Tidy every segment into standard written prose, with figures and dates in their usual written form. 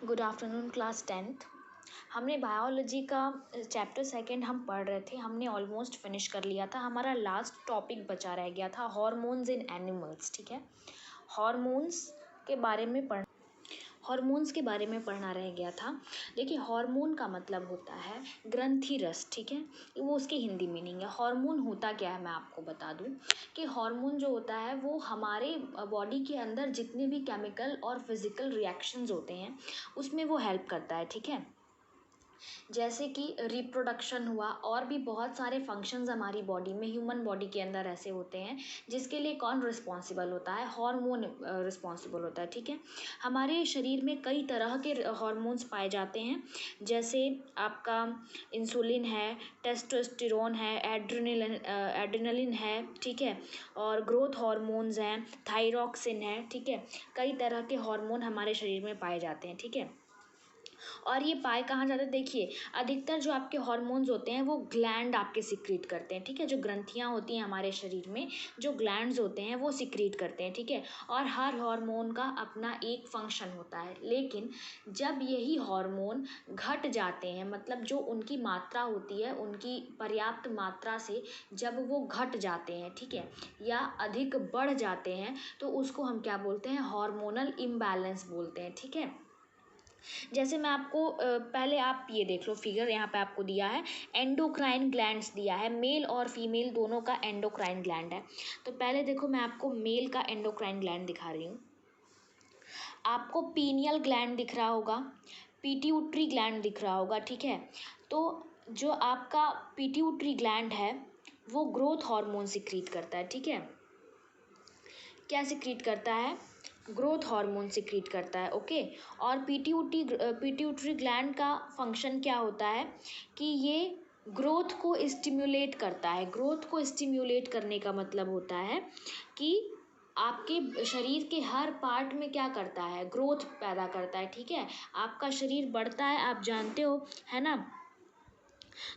Good afternoon class 10th। हमने biology का chapter second हम पढ़ रहे थे, हमने ऑलमोस्ट फिनिश कर लिया था। हमारा लास्ट टॉपिक बचा रह गया था हॉर्मोन्स इन एनिमल्स। ठीक है, हॉर्मोन्स के बारे में पढ़ना रह गया था। देखिए, हार्मोन का मतलब होता है ग्रंथि रस। ठीक है, वो उसकी हिंदी मीनिंग है। हार्मोन होता क्या है मैं आपको बता दूं कि हार्मोन जो होता है वो हमारे बॉडी के अंदर जितने भी केमिकल और फिजिकल रिएक्शंस होते हैं उसमें वो हेल्प करता है। ठीक है, जैसे कि रिप्रोडक्शन हुआ, और भी बहुत सारे फंक्शंस हमारी बॉडी में, ह्यूमन बॉडी के अंदर ऐसे होते हैं जिसके लिए कौन रिस्पॉन्सिबल होता है? हार्मोन रिस्पॉन्सिबल होता है। ठीक है, हमारे शरीर में कई तरह के हार्मोन्स पाए जाते हैं, जैसे आपका इंसुलिन है, टेस्टोस्टेरोन है, एड्रेनलिन है। ठीक है, और ग्रोथ हार्मोन्स हैं, थायरॉक्सिन है। ठीक है, कई तरह के हार्मोन हमारे शरीर में पाए जाते हैं। ठीक है, और ये पाए कहाँ जाते हैं? देखिए, अधिकतर जो आपके हार्मोन्स होते हैं वो ग्लैंड आपके सिक्रीट करते हैं। ठीक है, जो ग्रंथियाँ होती हैं हमारे शरीर में, जो ग्लैंड्स होते हैं वो सिक्रीट करते हैं। ठीक है, और हर हार्मोन का अपना एक फंक्शन होता है, लेकिन जब यही हार्मोन घट जाते हैं, मतलब जो उनकी मात्रा होती है, उनकी पर्याप्त मात्रा से जब वो घट जाते हैं, ठीक है, या अधिक बढ़ जाते हैं, तो उसको हम क्या बोलते हैं? हार्मोनल इम्बैलेंस बोलते हैं। ठीक है, जैसे मैं आपको पहले आप ये देख लो, फिगर यहाँ पे आपको दिया है, एंडोक्राइन ग्लैंड्स दिया है, मेल और फीमेल दोनों का एंडोक्राइन ग्लैंड है। तो पहले देखो, मैं आपको मेल का एंडोक्राइन ग्लैंड दिखा रही हूँ। आपको पीनियल ग्लैंड दिख रहा होगा, पिट्यूटरी ग्लैंड दिख रहा होगा। ठीक है, तो जो आपका पिट्यूटरी ग्लैंड है वो ग्रोथ हार्मोन सिक्रीट करता है। ठीक है, क्या सिक्रीट करता है? ग्रोथ हार्मोन सिक्रीट करता है। ओके, और पिट्यूटरी ग्लैंड का फंक्शन क्या होता है कि ये ग्रोथ को स्टिम्युलेट करता है। ग्रोथ को स्टिम्युलेट करने का मतलब होता है कि आपके शरीर के हर पार्ट में क्या करता है? ग्रोथ पैदा करता है। ठीक है, आपका शरीर बढ़ता है, आप जानते हो, है ना?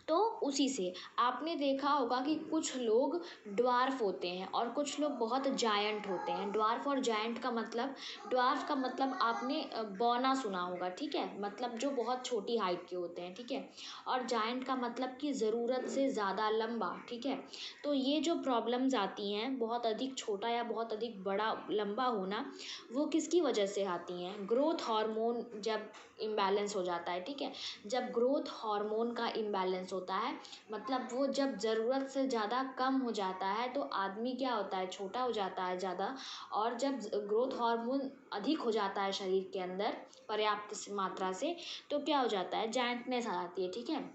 तो उसी से आपने देखा होगा कि कुछ लोग ड्वार्फ होते हैं और कुछ लोग बहुत जायंट होते हैं। ड्वार्फ और जायंट का मतलब, ड्वार्फ का मतलब आपने बौना सुना होगा। ठीक है, मतलब जो बहुत छोटी हाइट के होते हैं। ठीक है, और जायंट का मतलब कि ज़रूरत से ज़्यादा लंबा। ठीक है, तो ये जो प्रॉब्लम्स आती हैं, बहुत अधिक छोटा या बहुत अधिक बड़ा लंबा होना, वो किसकी वजह से आती हैं? ग्रोथ हार्मोन जब इम्बैलेंस हो जाता है। ठीक है, जब ग्रोथ हार्मोन का इम्बैलेंस होता है, मतलब वो जब ज़रूरत से ज़्यादा कम हो जाता है, तो आदमी क्या होता है? छोटा हो जाता है ज़्यादा। और जब ग्रोथ हार्मोन अधिक हो जाता है शरीर के अंदर पर्याप्त मात्रा से, तो क्या हो जाता है? जायंटनेस आ जाती है। ठीक है,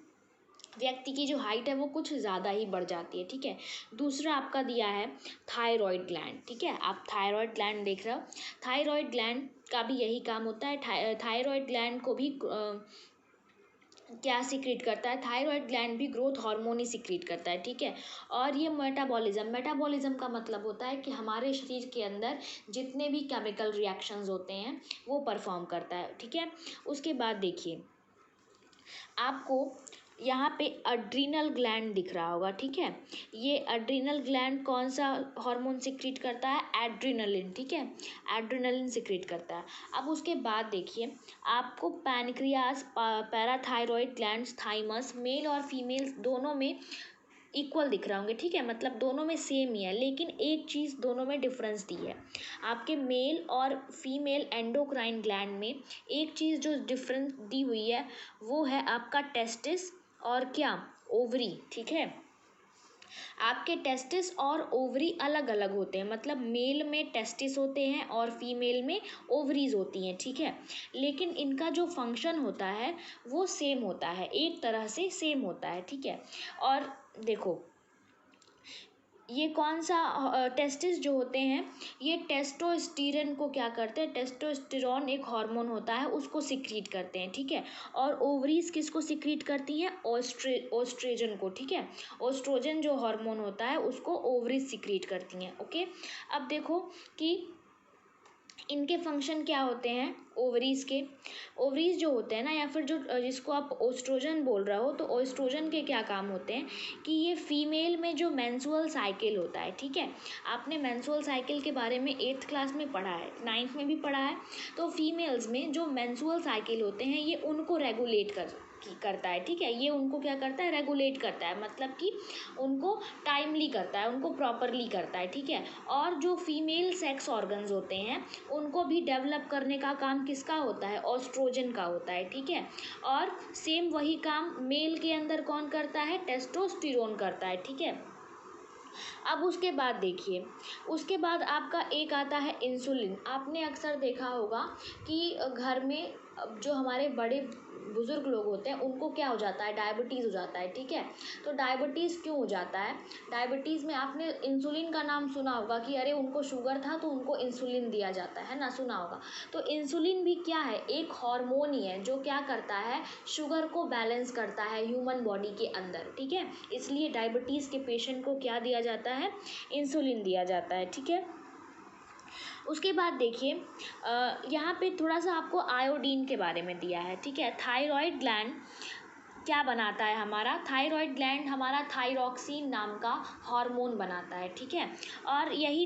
व्यक्ति की जो हाइट है वो कुछ ज़्यादा ही बढ़ जाती है। ठीक है, दूसरा आपका दिया है थायराइड ग्लैंड। ठीक है, आप थायराइड ग्लैंड देख रहे हो, थायराइड ग्लैंड का भी यही काम होता है। थायराइड ग्लैंड को भी क्या सिक्रीट करता है? थायराइड ग्लैंड भी ग्रोथ हार्मोन ही सिक्रीट करता है। ठीक है, और ये मेटाबॉलिज्म का मतलब होता है कि हमारे शरीर के अंदर जितने भी केमिकल रिएक्शंस होते हैं वो परफॉर्म करता है। ठीक है, उसके बाद देखिए, आपको यहाँ पे अड्रीनल ग्लैंड दिख रहा होगा। ठीक है, ये अड्रीनल ग्लैंड कौन सा हार्मोन सिक्रीट करता है? एड्रेनलिन। ठीक है, एड्रेनलिन सिक्रीट करता है। अब उसके बाद देखिए, आपको pancreas, parathyroid glands, thymus, male और फीमेल दोनों में इक्वल दिख रहे होंगे। ठीक है, मतलब दोनों में सेम ही है, लेकिन एक चीज़ दोनों में डिफरेंस दी है। आपके मेल और फीमेल एंडोक्राइन ग्लैंड में एक चीज़ जो डिफरेंस दी हुई है वो है आपका टेस्टिस और क्या? ओवरी। ठीक है, आपके टेस्टिस और ओवरी अलग अलग होते हैं, मतलब मेल में टेस्टिस होते हैं और फीमेल में ओवरीज होती हैं। ठीक है, लेकिन इनका जो फंक्शन होता है वो सेम होता है, एक तरह से सेम होता है। ठीक है, और देखो, ये कौन सा टेस्टिस जो होते हैं, ये टेस्टोस्टेरोन को क्या करते हैं? टेस्टोस्टेरोन एक हार्मोन होता है, उसको सिक्रीट करते हैं। ठीक है, और ओवरीज किसको सिक्रीट करती हैं? ओस्ट्रोजन को। ठीक है, ओस्ट्रोजन जो हार्मोन होता है उसको ओवरीज सिक्रीट करती हैं। ओके, अब देखो कि इनके फंक्शन क्या होते हैं ओवरीज़ के। ओवरीज़ जो होते हैं ना, या फिर जो जिसको आप ओस्ट्रोजन बोल रहे हो, तो ओस्ट्रोजन के क्या काम होते हैं कि ये फीमेल में जो मेंस्ट्रुअल साइकिल होता है, ठीक है, आपने मेंस्ट्रुअल साइकिल के बारे में 8th क्लास में पढ़ा है, 9th में भी पढ़ा है। तो फीमेल्स में जो मेंस्ट्रुअल साइकिल होते हैं ये उनको रेगुलेट करता है, ठीक है, ये उनको क्या करता है, रेगुलेट करता है, मतलब कि उनको टाइमली करता है, उनको प्रॉपरली करता है, ठीक है। और जो फीमेल सेक्स ऑर्गन्स होते हैं उनको भी डेवलप करने का काम किसका होता है, ऑस्ट्रोजन का होता है, ठीक है। और सेम वही काम मेल के अंदर कौन करता है, टेस्टोस्टेरोन करता है, ठीक है। अब उसके बाद देखिए, उसके बाद आपका एक आता है इंसुलिन। आपने अक्सर देखा होगा कि घर में जो हमारे बड़े बुज़ुर्ग लोग होते हैं उनको क्या हो जाता है, डायबिटीज़ हो जाता है, ठीक है। तो डायबिटीज़ क्यों हो जाता है, डायबिटीज़ में आपने इंसुलिन का नाम सुना होगा कि अरे उनको शुगर था तो उनको इंसुलिन दिया जाता है ना, सुना होगा। तो इंसुलिन भी क्या है, एक हार्मोन ही है जो क्या करता है, शुगर को बैलेंस करता है ह्यूमन बॉडी के अंदर, ठीक है। इसलिए डायबिटीज़ के पेशेंट को क्या दिया जाता है, इंसुलिन दिया जाता है, ठीक है। उसके बाद देखिए यहाँ पे थोड़ा सा आपको आयोडीन के बारे में दिया है, ठीक है। थायराइड ग्लैंड क्या बनाता है हमारा, थायराइड ग्लैंड हमारा थायरॉक्सिन नाम का हार्मोन बनाता है, ठीक है। और यही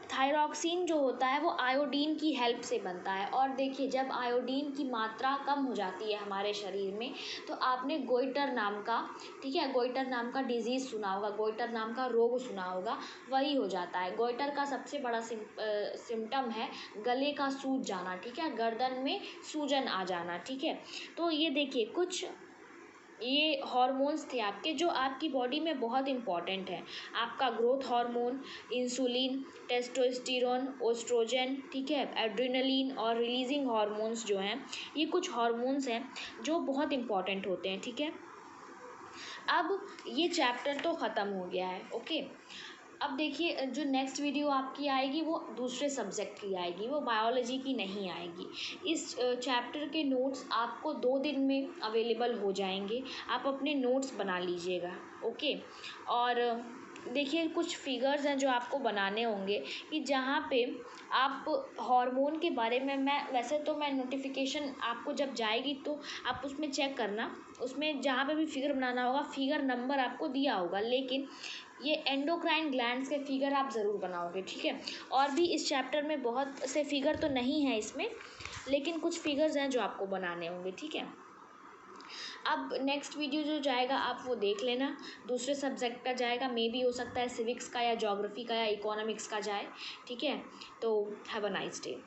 थायरॉक्सिन जो होता है वो आयोडीन की हेल्प से बनता है। और देखिए जब आयोडीन की मात्रा कम हो जाती है हमारे शरीर में, तो आपने गोइटर नाम का, ठीक है, गोइटर नाम का डिजीज़ सुना होगा, गोइटर नाम का रोग सुना होगा, वही हो जाता है। गोइटर का सबसे बड़ा सिम्टम है गले का सूज जाना, ठीक है, गर्दन में सूजन आ जाना, ठीक है। तो ये देखिए कुछ ये हॉर्मोन्स थे आपके जो आपकी बॉडी में बहुत इम्पॉर्टेंट हैं। आपका growth hormone, insulin, testosterone, oestrogen, ठीक है, एड्रेनलिन और रिलीजिंग हार्मोन्स जो हैं, ये कुछ हार्मोन्स हैं जो बहुत इम्पॉर्टेंट होते हैं, ठीक है। अब ये चैप्टर तो ख़त्म हो गया है, ओके। अब देखिए जो नेक्स्ट वीडियो आपकी आएगी वो दूसरे सब्जेक्ट की आएगी, वो बायोलॉजी की नहीं आएगी। इस चैप्टर के नोट्स आपको 2 दिन में अवेलेबल हो जाएंगे, आप अपने नोट्स बना लीजिएगा, ओके। और देखिए कुछ फिगर्स हैं जो आपको बनाने होंगे कि जहाँ पे आप हार्मोन के बारे में, मैं नोटिफिकेशन आपको जब जाएगी तो आप उसमें चेक करना, उसमें जहाँ पे भी फिगर बनाना होगा फिगर नंबर आपको दिया होगा, लेकिन ये एंडोक्राइन ग्लैंड्स के फिगर आप ज़रूर बनाओगे, ठीक है। और भी इस चैप्टर में बहुत से फिगर तो नहीं है इसमें, लेकिन कुछ फिगर्स हैं जो आपको बनाने होंगे, ठीक है। अब नेक्स्ट वीडियो जो जाएगा आप वो देख लेना, दूसरे सब्जेक्ट का जाएगा, मे बी हो सकता है सिविक्स का या ज्योग्राफी का या इकोनॉमिक्स का जाए, ठीक है। तो हैव अ नाइस डे।